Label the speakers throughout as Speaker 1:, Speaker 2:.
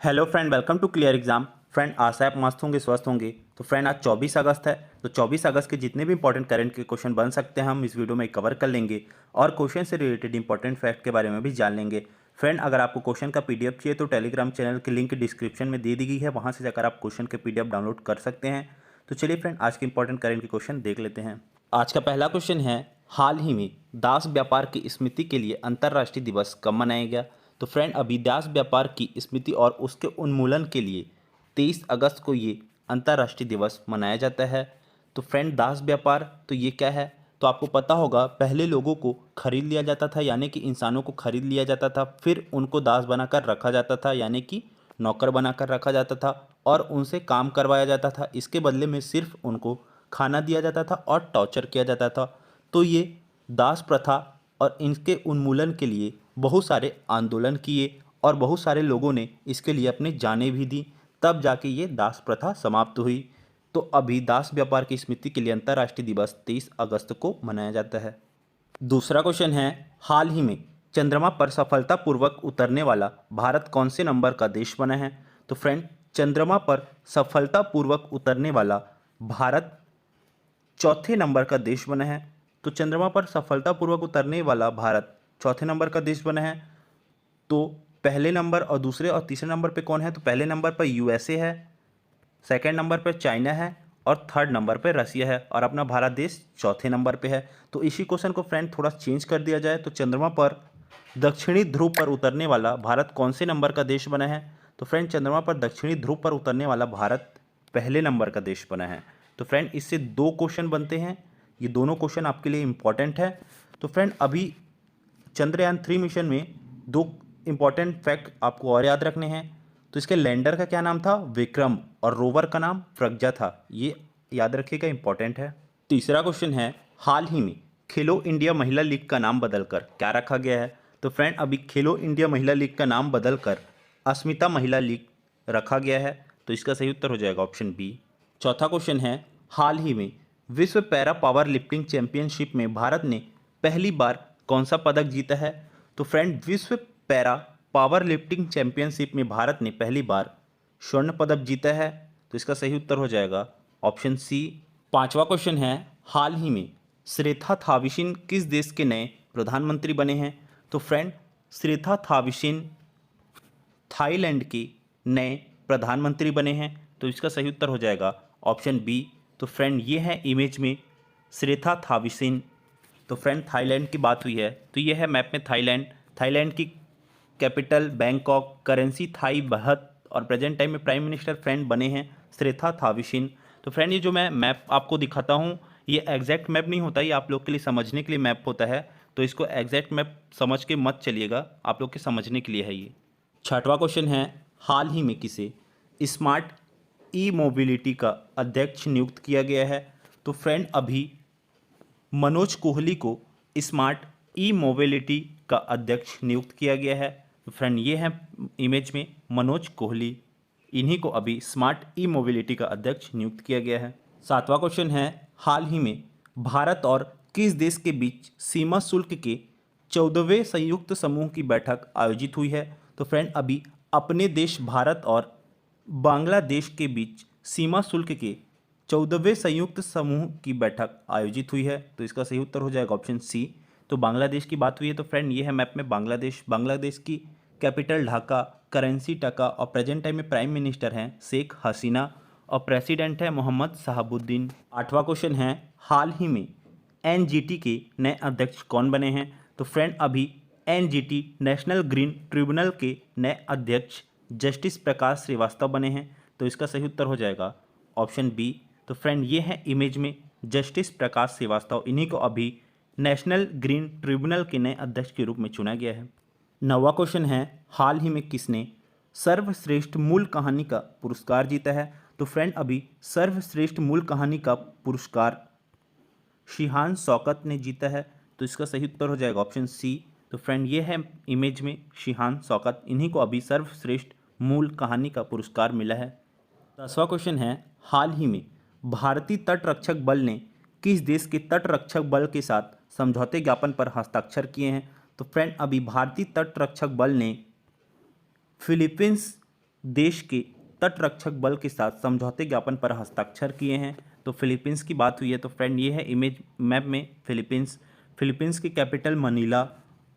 Speaker 1: Hello friend, welcome to clear exam. Friend, आशा है आप मस्त होंगे, स्वस्थ होंगे। तो फ्रेंड, आज 24 अगस्त है। तो 24 अगस्त के जितने भी इंपॉर्टेंट करंट के क्वेश्चन बन सकते हैं हम इस वीडियो में कवर कर लेंगे और क्वेश्चन से रिलेटेड इंपॉर्टेंट फैक्ट के बारे में भी जान लेंगे। फ्रेंड, अगर आपको क्वेश्चन का पीडीएफ चाहिए तो टेलीग्राम चैनल की लिंक डिस्क्रिप्शन में दे दी गई है, वहाँ से जाकर आप क्वेश्चन के पीडीएफ डाउनलोड कर सकते हैं। तो चलिए फ्रेंड, आज के इंपॉर्टेंट करंट के क्वेश्चन देख लेते हैं। आज का पहला क्वेश्चन है, हाल ही में दास व्यापार की स्मृति के लिए अंतर्राष्ट्रीय दिवस कब मनाया गया? तो फ्रेंड, अभी दास व्यापार की स्मृति और उसके उन्मूलन के लिए 23 अगस्त को ये अंतर्राष्ट्रीय दिवस मनाया जाता है। तो फ्रेंड, दास व्यापार तो ये क्या है? तो आपको पता होगा, पहले लोगों को खरीद लिया जाता था, यानी कि इंसानों को खरीद लिया जाता था, फिर उनको दास बनाकर रखा जाता था, यानी कि नौकर बनाकर रखा जाता था और उनसे काम करवाया जाता था। इसके बदले में सिर्फ उनको खाना दिया जाता था और टॉर्चर किया जाता था। तो ये दास प्रथा और इनके उन्मूलन के लिए बहुत सारे आंदोलन किए और बहुत सारे लोगों ने इसके लिए अपनी जानें भी दी, तब जाके ये दास प्रथा समाप्त हुई। तो अभी दास व्यापार की स्मृति के लिए अंतर्राष्ट्रीय दिवस 23 अगस्त को मनाया जाता है। दूसरा क्वेश्चन है, हाल ही में चंद्रमा पर सफलतापूर्वक उतरने वाला भारत कौन से नंबर का देश बना है? तो फ्रेंड, चंद्रमा पर सफलतापूर्वक उतरने वाला भारत चौथे नंबर का देश बना है। तो चंद्रमा पर सफलतापूर्वक उतरने वाला भारत चौथे नंबर का देश बना है। तो पहले नंबर और दूसरे और तीसरे नंबर पे कौन है? तो पहले नंबर पर यूएसए है, सेकंड नंबर पर चाइना है और थर्ड नंबर पर रसिया है और अपना भारत देश चौथे नंबर पे है। तो इसी क्वेश्चन को फ्रेंड थोड़ा चेंज कर दिया जाए तो चंद्रमा पर दक्षिणी ध्रुव पर उतरने वाला भारत कौन से नंबर का देश बना है? तो फ्रेंड, चंद्रमा पर दक्षिणी ध्रुव पर उतरने वाला भारत पहले नंबर का देश बना है। तो फ्रेंड, इससे दो क्वेश्चन बनते हैं, ये दोनों क्वेश्चन आपके लिए इंपॉर्टेंट है। तो फ्रेंड, अभी चंद्रयान 3 मिशन में दो इंपॉर्टेंट फैक्ट आपको और याद रखने हैं। तो इसके लैंडर का क्या नाम था? विक्रम, और रोवर का नाम प्रज्ञा था। ये याद रखिएगा, इंपॉर्टेंट है। तीसरा क्वेश्चन है, हाल ही में खेलो इंडिया महिला लीग का नाम बदलकर क्या रखा गया है? तो फ्रेंड, अभी खेलो इंडिया महिला लीग का नाम बदलकर अस्मिता महिला लीग रखा गया है। तो इसका सही उत्तर हो जाएगा ऑप्शन बी। चौथा क्वेश्चन है, हाल ही में विश्व पैरा पावर लिफ्टिंग चैंपियनशिप में भारत ने पहली बार कौन सा पदक जीता है? तो फ्रेंड, विश्व पैरा पावर लिफ्टिंग चैंपियनशिप में भारत ने पहली बार स्वर्ण पदक जीता है। तो इसका सही उत्तर हो जाएगा ऑप्शन सी। पांचवा क्वेश्चन है, हाल ही में श्रेथा थाविसिन किस देश के नए प्रधानमंत्री बने हैं? तो फ्रेंड, श्रेथा थाविसिन थाईलैंड के नए प्रधानमंत्री बने हैं। तो इसका सही उत्तर हो जाएगा ऑप्शन बी। तो फ्रेंड, ये है इमेज में श्रेथा थाविसिन। तो फ्रेंड, थाईलैंड की बात हुई है तो ये है मैप में थाईलैंड। थाईलैंड की कैपिटल बैंकॉक, करेंसी थाई बहत और प्रेजेंट टाइम में प्राइम मिनिस्टर फ्रेंड बने हैं श्रेथा थाविसिन। तो फ्रेंड, ये जो मैं मैप आपको दिखाता हूँ ये एग्जैक्ट मैप नहीं होता, ये आप लोग के लिए समझने के लिए मैप होता है। तो इसको एग्जैक्ट मैप समझ के मत चलिएगा, आप लोग के समझने के लिए है ये। छठवां क्वेश्चन है, हाल ही में किसे स्मार्ट ई मोबिलिटी का अध्यक्ष नियुक्त किया गया है? तो फ्रेंड, अभी मनोज कोहली को स्मार्ट ई मोबिलिटी का अध्यक्ष नियुक्त किया गया है। तो फ्रेंड, ये है इमेज में मनोज कोहली, इन्हीं को अभी स्मार्ट ई मोबिलिटी का अध्यक्ष नियुक्त किया गया है। सातवां क्वेश्चन है, हाल ही में भारत और किस देश के बीच सीमा शुल्क के 14वें संयुक्त समूह की बैठक आयोजित हुई है? तो फ्रेंड, अभी अपने देश भारत और बांग्लादेश के बीच सीमा शुल्क के 14वें संयुक्त समूह की बैठक आयोजित हुई है। तो इसका सही उत्तर हो जाएगा ऑप्शन सी। तो बांग्लादेश की बात हुई है तो फ्रेंड, ये है मैप में बांग्लादेश। बांग्लादेश की कैपिटल ढाका, करेंसी टका और प्रेजेंट टाइम में प्राइम मिनिस्टर हैं शेख हसीना और प्रेसिडेंट है मोहम्मद शहाबुद्दीन। आठवां क्वेश्चन है, हाल ही में एनजीटी के नए अध्यक्ष कौन बने हैं? तो फ्रेंड, अभी एनजीटी नेशनल ग्रीन ट्रिब्यूनल के नए अध्यक्ष जस्टिस प्रकाश श्रीवास्तव बने हैं। तो इसका सही उत्तर हो जाएगा ऑप्शन बी। तो फ्रेंड, ये है इमेज में जस्टिस प्रकाश श्रीवास्तव, इन्हीं को अभी नेशनल ग्रीन ट्रिब्यूनल के नए अध्यक्ष के रूप में चुना गया है। नौवां क्वेश्चन है, हाल ही में किसने सर्वश्रेष्ठ मूल कहानी का पुरस्कार जीता है? तो फ्रेंड, अभी सर्वश्रेष्ठ मूल कहानी का पुरस्कार शिहान शौकत ने जीता है। तो इसका सही उत्तर हो जाएगा ऑप्शन सी। तो फ्रेंड, ये है इमेज में शिहान शौकत, इन्हीं को अभी सर्वश्रेष्ठ मूल कहानी का पुरस्कार मिला है। 10वां क्वेश्चन है, हाल ही में भारतीय तट रक्षक बल ने किस देश के तट रक्षक बल के साथ समझौते ज्ञापन पर हस्ताक्षर किए हैं? तो फ्रेंड, अभी भारतीय तट रक्षक बल ने फिलीपींस देश के तटरक्षक बल के साथ समझौते ज्ञापन पर हस्ताक्षर किए हैं? तो फिलीपींस की बात हुई है। तो फ्रेंड ये है इमेज मैप में फिलीपींस। फिलीपींस की कैपिटल मनीला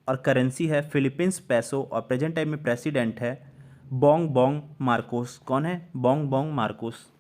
Speaker 1: और करेंसी है फिलीपींस पैसो और प्रेजेंट टाइम में प्रेसिडेंट है बोंग बोंग मार्कोस। कौन है? Bong Bong Marcos.